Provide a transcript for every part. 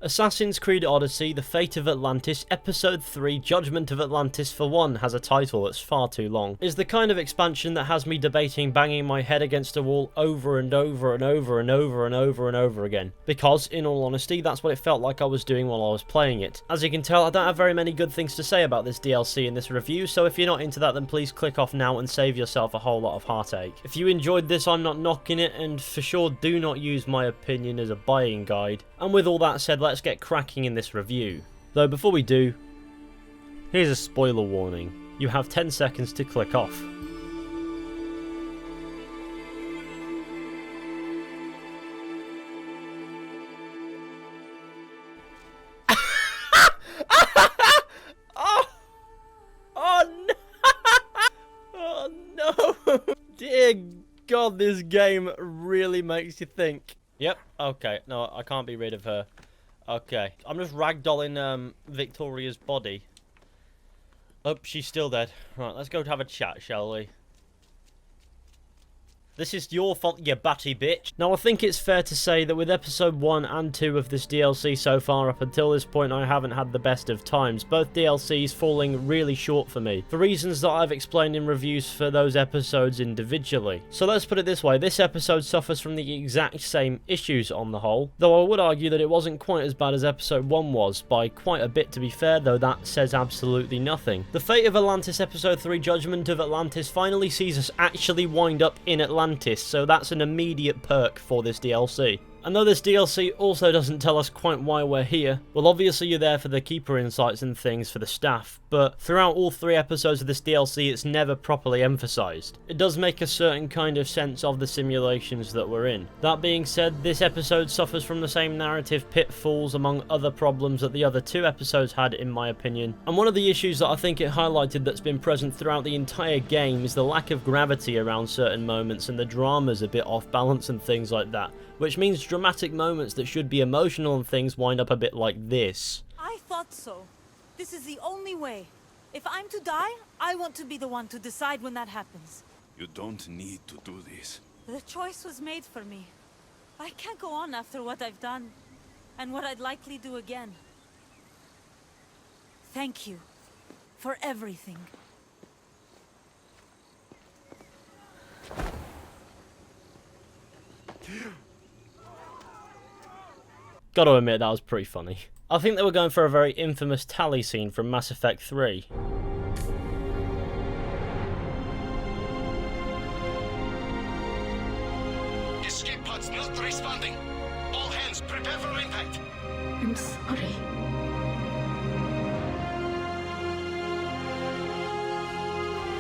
Assassin's Creed Odyssey, The Fate of Atlantis, Episode 3, Judgement of Atlantis for one has a title that's far too long, is the kind of expansion that has me debating banging my head against a wall over and over and over and over and over and over again. Because, in all honesty, that's what it felt like I was doing while I was playing it. As you can tell, I don't have very many good things to say about this DLC in this review, so if you're not into that then please click off now and save yourself a whole lot of heartache. If you enjoyed this, I'm not knocking it, and for sure do not use my opinion as a buying guide. And with all that said, let's get cracking in this review. Though before we do, here's a spoiler warning. You have 10 seconds to click off. Oh no! Oh no! Dear God, this game really makes you think. Yep, okay, no, I can't be rid of her. Okay, I'm just ragdolling Victoria's body. Oh, she's still dead. Right, let's go have a chat, shall we? This is your fault, you batty bitch. Now, I think it's fair to say that with episode 1 and 2 of this DLC so far up until this point, I haven't had the best of times. Both DLCs falling really short for me, for reasons that I've explained in reviews for those episodes individually. So let's put it this way, this episode suffers from the exact same issues on the whole, though I would argue that it wasn't quite as bad as episode 1 was, by quite a bit to be fair, though that says absolutely nothing. The Fate of Atlantis episode 3 Judgement of Atlantis finally sees us actually wind up in Atlantis, so that's an immediate perk for this DLC. And though this DLC also doesn't tell us quite why we're here, well obviously you're there for the keeper insights and things for the staff, but throughout all 3 episodes of this DLC it's never properly emphasised. It does make a certain kind of sense of the simulations that we're in. That being said, this episode suffers from the same narrative pitfalls among other problems that the other 2 episodes had in my opinion, and one of the issues that I think it highlighted that's been present throughout the entire game is the lack of gravity around certain moments and the drama's a bit off balance and things like that, which means dramatic moments that should be emotional and things wind up a bit like this. I thought so. This is the only way. If I'm to die, I want to be the one to decide when that happens. You don't need to do this. The choice was made for me. I can't go on after what I've done, and what I'd likely do again. Thank you for everything. Gotta admit, that was pretty funny. I think they were going for a very infamous tally scene from Mass Effect 3. Escape pods not responding. All hands, prepare for impact. I'm sorry.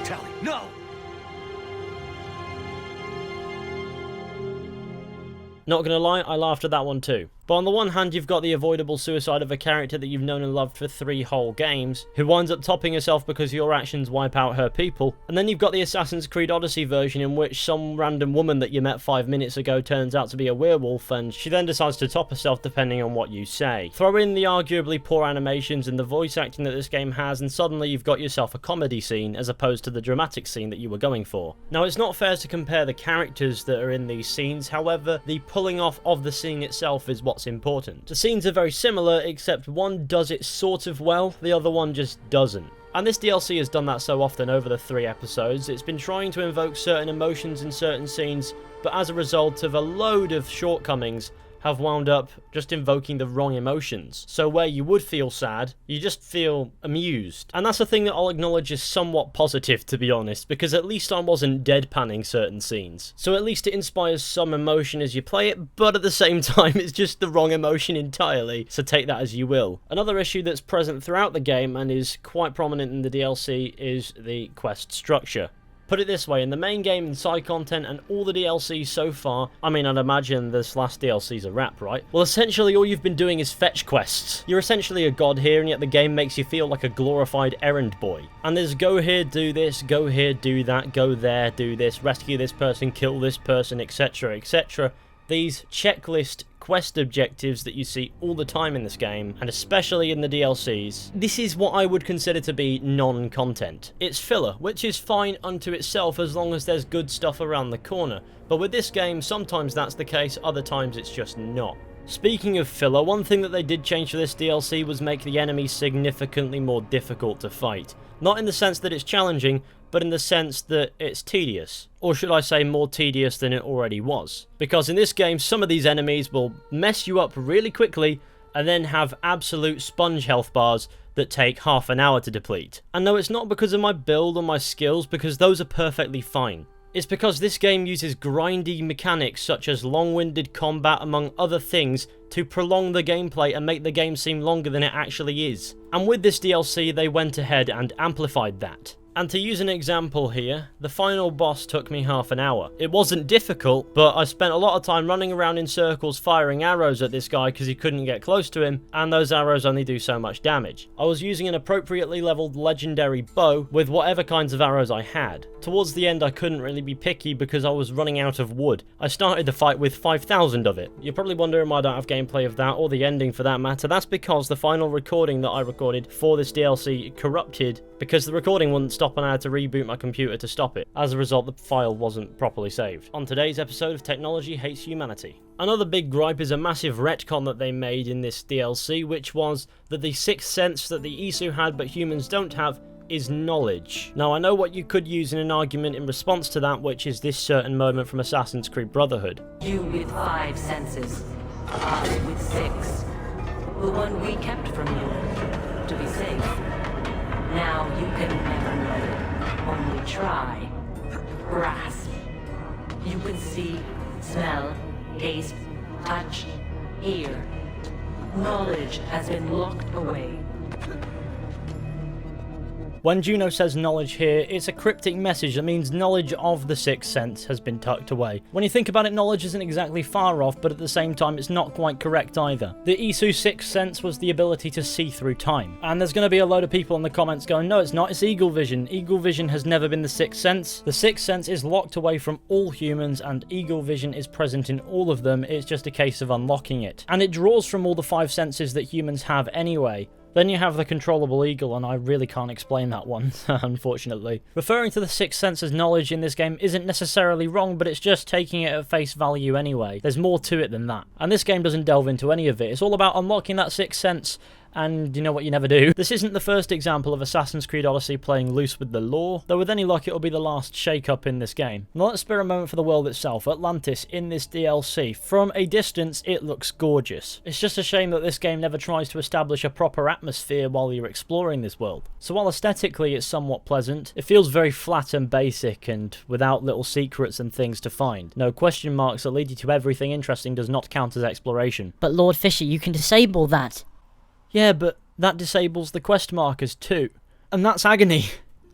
Tally, no! Not gonna lie, I laughed at that one too. But on the one hand, you've got the avoidable suicide of a character that you've known and loved for 3 whole games, who winds up topping herself because your actions wipe out her people. And then you've got the Assassin's Creed Odyssey version in which some random woman that you met 5 minutes ago turns out to be a werewolf, and she then decides to top herself depending on what you say. Throw in the arguably poor animations and the voice acting that this game has, and suddenly you've got yourself a comedy scene as opposed to the dramatic scene that you were going for. Now, it's not fair to compare the characters that are in these scenes, however, the pulling off of the scene itself is what's important. The scenes are very similar, except one does it sort of well, the other one just doesn't. And this DLC has done that so often over the 3 episodes, it's been trying to invoke certain emotions in certain scenes, but as a result of a load of shortcomings, have wound up just invoking the wrong emotions. So where you would feel sad, you just feel amused. And that's a thing that I'll acknowledge is somewhat positive, to be honest, because at least I wasn't deadpanning certain scenes. So at least it inspires some emotion as you play it, but at the same time it's just the wrong emotion entirely, so take that as you will. Another issue that's present throughout the game and is quite prominent in the DLC is the quest structure. Put it this way, in the main game and side content and all the DLCs so far, I mean, I'd imagine this last DLC's a wrap, right? Well, essentially all you've been doing is fetch quests. You're essentially a god here, and yet the game makes you feel like a glorified errand boy. And there's go here, do this, go here, do that, go there, do this, rescue this person, kill this person, etc, etc. These checklist quest objectives that you see all the time in this game, and especially in the DLCs. This is what I would consider to be non-content. It's filler, which is fine unto itself as long as there's good stuff around the corner. But with this game, sometimes that's the case, other times it's just not. Speaking of filler, one thing that they did change for this DLC was make the enemies significantly more difficult to fight. Not in the sense that it's challenging, but in the sense that it's tedious. Or should I say more tedious than it already was. Because in this game, some of these enemies will mess you up really quickly and then have absolute sponge health bars that take half an hour to deplete. And no, it's not because of my build or my skills, because those are perfectly fine. It's because this game uses grindy mechanics such as long-winded combat among other things to prolong the gameplay and make the game seem longer than it actually is. And with this DLC they went ahead and amplified that. And to use an example here, the final boss took me half an hour. It wasn't difficult, but I spent a lot of time running around in circles firing arrows at this guy because he couldn't get close to him, and those arrows only do so much damage. I was using an appropriately leveled legendary bow with whatever kinds of arrows I had. Towards the end I couldn't really be picky because I was running out of wood. I started the fight with 5,000 of it. You're probably wondering why I don't have gameplay of that, or the ending for that matter. That's because the final recording that I recorded for this DLC corrupted because the recording wouldn't stop and I had to reboot my computer to stop it. As a result, the file wasn't properly saved. On today's episode of Technology Hates Humanity. Another big gripe is a massive retcon that they made in this DLC, which was that the sixth sense that the Isu had but humans don't have is knowledge. Now I know what you could use in an argument in response to that, which is this certain moment from Assassin's Creed Brotherhood. You with 5 senses, us with 6. The one we kept from you, to be safe. Now you can never know, only try. Grasp. You can see, smell, taste, touch, hear. Knowledge has been locked away. When Juno says knowledge here, it's a cryptic message that means knowledge of the sixth sense has been tucked away. When you think about it, knowledge isn't exactly far off, but at the same time it's not quite correct either. The Isu sixth sense was the ability to see through time. And there's going to be a load of people in the comments going, no it's not, it's eagle vision. Eagle vision has never been the sixth sense. The sixth sense is locked away from all humans and eagle vision is present in all of them, it's just a case of unlocking it. And it draws from all the 5 senses that humans have anyway. Then you have the controllable eagle, and I really can't explain that one, unfortunately. Referring to the sixth sense as knowledge in this game isn't necessarily wrong, but it's just taking it at face value anyway. There's more to it than that. And this game doesn't delve into any of it. It's all about unlocking that sixth sense, and you know what you never do. This isn't the first example of Assassin's Creed Odyssey playing loose with the lore, though with any luck it'll be the last shake-up in this game. Now let's spare a moment for the world itself. Atlantis in this DLC. From a distance, it looks gorgeous. It's just a shame that this game never tries to establish a proper atmosphere while you're exploring this world. So while aesthetically it's somewhat pleasant, it feels very flat and basic and without little secrets and things to find. No question marks that lead you to everything interesting does not count as exploration. But Lord Fizhy, you can disable that. Yeah, but that disables the quest markers too. And that's agony.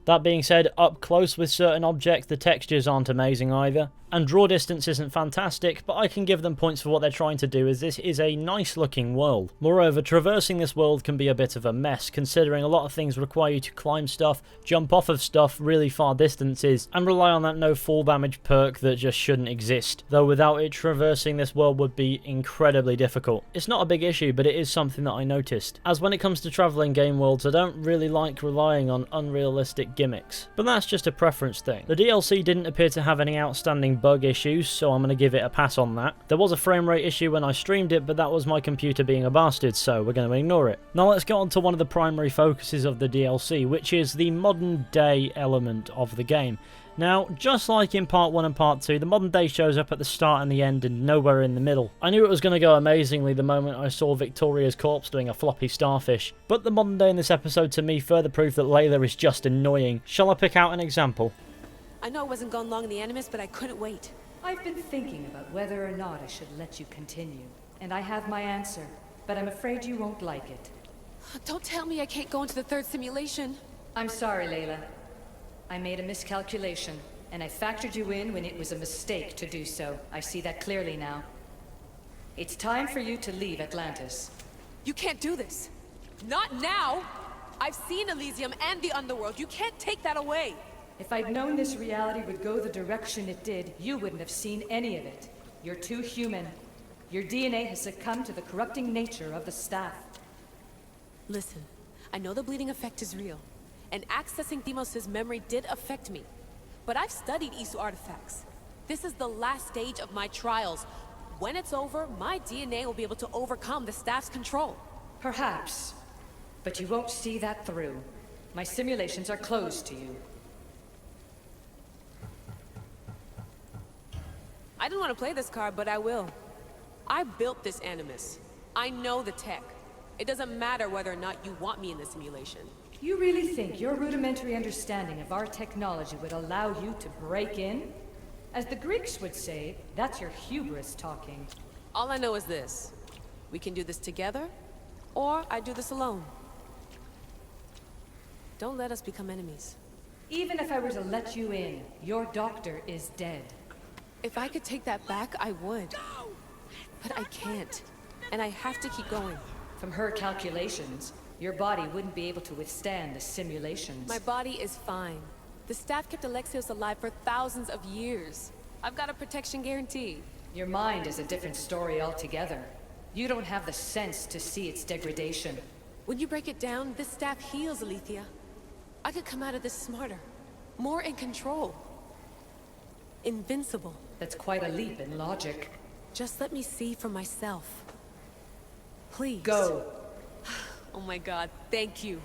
That being said, up close with certain objects, the textures aren't amazing either. And draw distance isn't fantastic, but I can give them points for what they're trying to do, as this is a nice looking world. Moreover, traversing this world can be a bit of a mess, considering a lot of things require you to climb stuff, jump off of stuff really far distances, and rely on that no fall damage perk that just shouldn't exist. Though without it, traversing this world would be incredibly difficult. It's not a big issue, but it is something that I noticed. As when it comes to travelling game worlds, I don't really like relying on unrealistic gimmicks. But that's just a preference thing. The DLC didn't appear to have any outstanding bug issues, so I'm going to give it a pass on that. There was a frame rate issue when I streamed it, but that was my computer being a bastard, so we're going to ignore it. Now let's get on to one of the primary focuses of the DLC, which is the modern day element of the game. Now, just like in part 1 and part 2, the modern day shows up at the start and the end and nowhere in the middle. I knew it was going to go amazingly the moment I saw Victoria's corpse doing a floppy starfish, but the modern day in this episode to me further proved that Layla is just annoying. Shall I pick out an example? I know I wasn't gone long in the Animus, but I couldn't wait. I've been thinking about whether or not I should let you continue, and I have my answer, but I'm afraid you won't like it. Don't tell me I can't go into the 3rd simulation. I'm sorry, Layla. I made a miscalculation, and I factored you in when it was a mistake to do so. I see that clearly now. It's time for you to leave Atlantis. You can't do this. Not now! I've seen Elysium and the Underworld. You can't take that away! If I'd known this reality would go the direction it did, you wouldn't have seen any of it. You're too human. Your DNA has succumbed to the corrupting nature of the staff. Listen, I know the bleeding effect is real, and accessing Deimos' memory did affect me. But I've studied Isu artifacts. This is the last stage of my trials. When it's over, my DNA will be able to overcome the staff's control. Perhaps. But you won't see that through. My simulations are closed to you. I didn't want to play this card, but I will. I built this Animus. I know the tech. It doesn't matter whether or not you want me in the simulation. You really think your rudimentary understanding of our technology would allow you to break in? As the Greeks would say, that's your hubris talking. All I know is this. We can do this together, or I do this alone. Don't let us become enemies. Even if I were to let you in, your doctor is dead. If I could take that back, I would. But I can't. And I have to keep going. From her calculations, your body wouldn't be able to withstand the simulations. My body is fine. The staff kept Alexios alive for thousands of years. I've got a protection guarantee. Your mind is a different story altogether. You don't have the sense to see its degradation. When you break it down, this staff heals, Alethea. I could come out of this smarter, more in control. Invincible. That's quite a leap in logic. Just let me see for myself. Please. Go. Oh my god, thank you.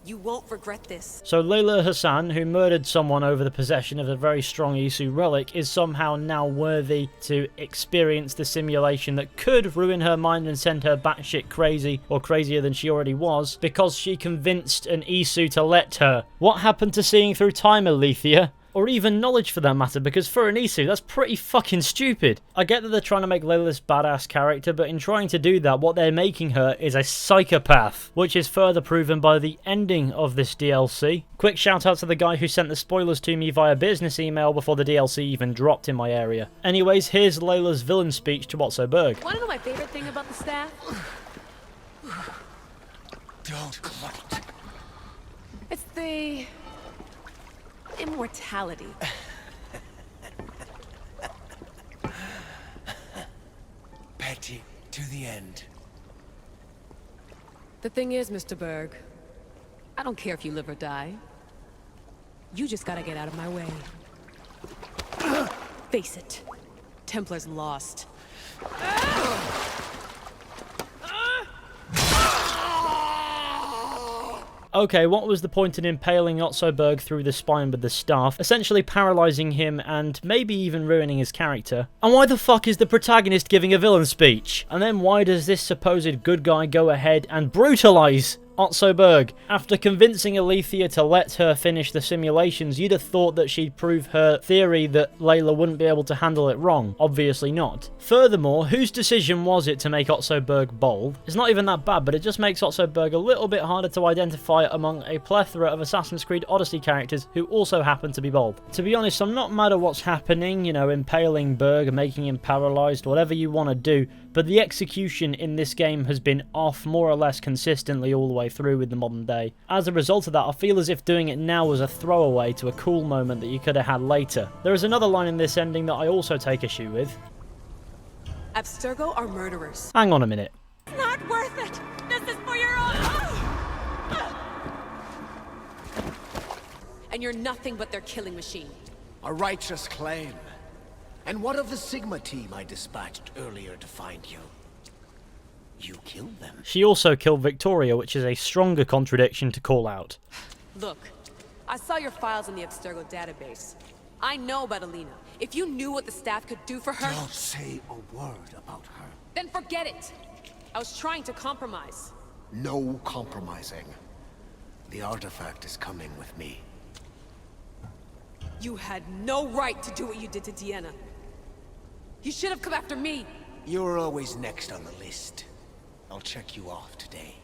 You won't regret this. So Layla Hassan, who murdered someone over the possession of a very strong Isu relic, is somehow now worthy to experience the simulation that could ruin her mind and send her batshit crazy, or crazier than she already was, because she convinced an Isu to let her. What happened to seeing through time, Alethea? Or even knowledge for that matter, because for an Isu, that's pretty fucking stupid. I get that they're trying to make Layla this badass character, but in trying to do that, what they're making her is a psychopath, which is further proven by the ending of this DLC. Quick shout out to the guy who sent the spoilers to me via business email before the DLC even dropped in my area. Anyways, here's Layla's villain speech to Otso Berg. Wanna know my favorite thing about the staff? Don't gloat. It's the immortality. Petty to the end. The thing is, Mr. Berg, I don't care if you live or die. You just gotta get out of my way. Face it. Templar's lost. Okay, what was the point in impaling Otso Berg through the spine with the staff, essentially paralysing him and maybe even ruining his character? And why the fuck is the protagonist giving a villain speech? And then why does this supposed good guy go ahead and brutalise Otso Berg? After convincing Alethea to let her finish the simulations, you'd have thought that she'd prove her theory that Layla wouldn't be able to handle it wrong. Obviously not. Furthermore, whose decision was it to make Otso Berg bald? It's not even that bad, but it just makes Otso Berg a little bit harder to identify among a plethora of Assassin's Creed Odyssey characters who also happen to be bald. To be honest, I'm not mad at what's happening, you know, impaling Berg, making him paralysed, whatever you want to do, but the execution in this game has been off more or less consistently all the way through with the modern day. As a result of that, I feel as if doing it now was a throwaway to a cool moment that you could have had later. There is another line in this ending that I also take issue with. Abstergo are murderers. Hang on a minute. It's not worth it! This is for your own... And you're nothing but their killing machine. A righteous claim. And what of the Sigma team I dispatched earlier to find you? You killed them. She also killed Victoria, which is a stronger contradiction to call out. Look, I saw your files in the Abstergo database. I know about Alina. If you knew what the staff could do for her... Don't say a word about her. Then forget it! I was trying to compromise. No compromising. The artifact is coming with me. You had no right to do what you did to Deanna. You should have come after me! You're always next on the list. I'll check you off today.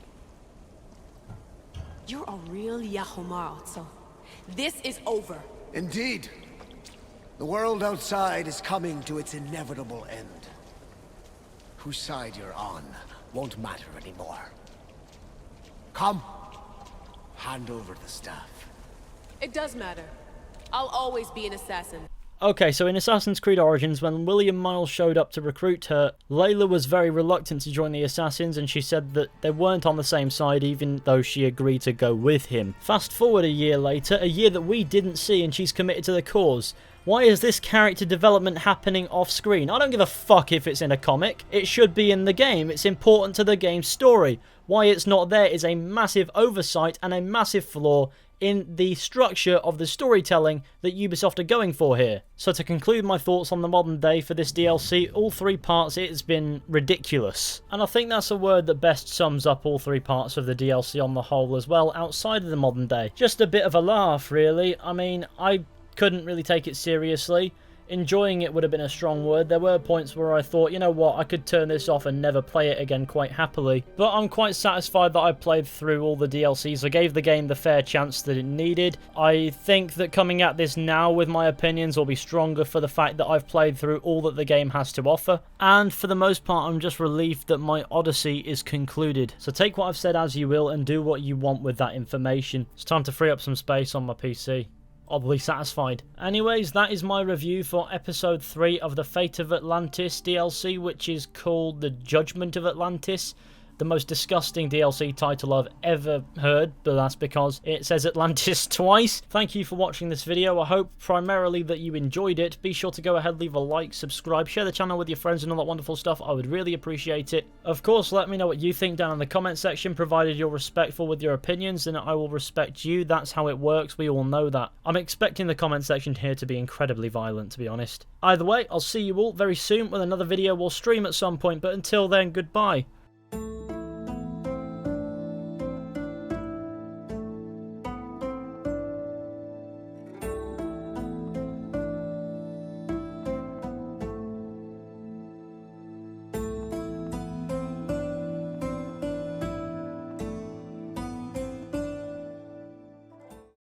You're a real Yahomar, Otso. This is over. Indeed. The world outside is coming to its inevitable end. Whose side you're on won't matter anymore. Come. Hand over the staff. It does matter. I'll always be an assassin. Okay, so in Assassin's Creed Origins, when William Miles showed up to recruit her, Layla was very reluctant to join the Assassins, and she said that they weren't on the same side even though she agreed to go with him. Fast forward a year later, a year that we didn't see, and she's committed to the cause. Why is this character development happening off screen? I don't give a fuck if it's in a comic. It should be in the game. It's important to the game's story. Why it's not there is a massive oversight and a massive flaw in the structure of the storytelling that Ubisoft are going for here. So to conclude my thoughts on the modern day for this DLC, all 3 parts, it's been ridiculous. And I think that's a word that best sums up all 3 parts of the DLC on the whole as well, outside of the modern day. Just a bit of a laugh, really. I mean, I couldn't really take it seriously. Enjoying it would have been a strong word. There were points where I thought, you know what, I could turn this off and never play it again quite happily. But I'm quite satisfied that I played through all the DLCs. I gave the game the fair chance that it needed. I think that coming at this now with my opinions will be stronger for the fact that I've played through all that the game has to offer. And for the most part, I'm just relieved that my Odyssey is concluded. So take what I've said as you will and do what you want with that information. It's time to free up some space on my PC. Oddly satisfied. Anyways, that is my review for episode 3 of the Fate of Atlantis DLC, which is called the Judgement of Atlantis. The most disgusting DLC title I've ever heard, but that's because it says Atlantis twice. Thank you for watching this video. I hope primarily that you enjoyed it. Be sure to go ahead, leave a like, subscribe, share the channel with your friends and all that wonderful stuff. I would really appreciate it. Of course, let me know what you think down in the comment section, provided you're respectful with your opinions, and I will respect you. That's how it works. We all know that. I'm expecting the comment section here to be incredibly violent, to be honest. Either way, I'll see you all very soon with another video or stream at some point, but until then, goodbye.